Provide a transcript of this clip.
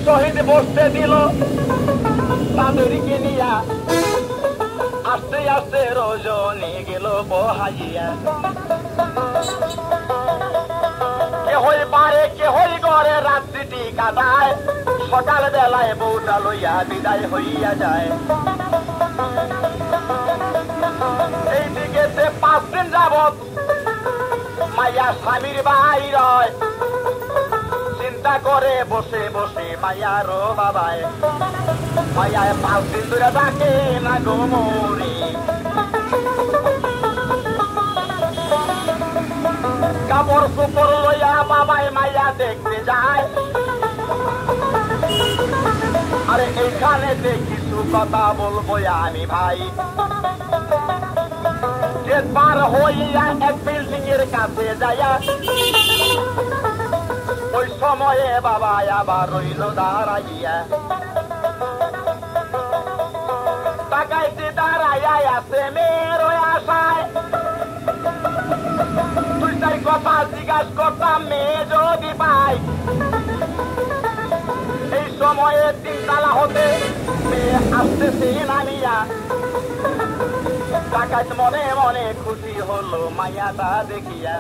সহিত বসতে দিল তাদেরকে নিয়া আস্তে আস্তে রজনী গেল বহাইয়া কে হই পারে কে হই ঘরে রাত্রিটি কাটায় সকাল বেলায় বউটা লইয়া বিদায় হইয়া যায় এইদিকে 5 দিন যাবত মাইয়া স্বামীর বাইর চিন্তা করে বসে বসে মাইয়ার বাবায় মাইয়ায় 5 দিন ধরে ডাকে না গো মরি কাপড় চোপড় লইয়া বাবায় মাইয়া দেখতে যায় আরে এইখানে কিছু কথা বলবো আমি ভাই পার হইয়া এক বিল্ডিং এর কাছে যাইয়া ওই সময়ে বাবা আবার রইল দাঁড়াইয়া তাকাইতে দাঁড়াইয়া আছে মেয়ের আশায় 2-4 কথা জিজ্ঞাসা করতাম মেয়ে যদি পাই এই সময়ে 3 তালা হতে মেয়ে আসতেছে নামিয়া ডাকাত মনে মনে খুশি হলো মায়াটা দেখিয়া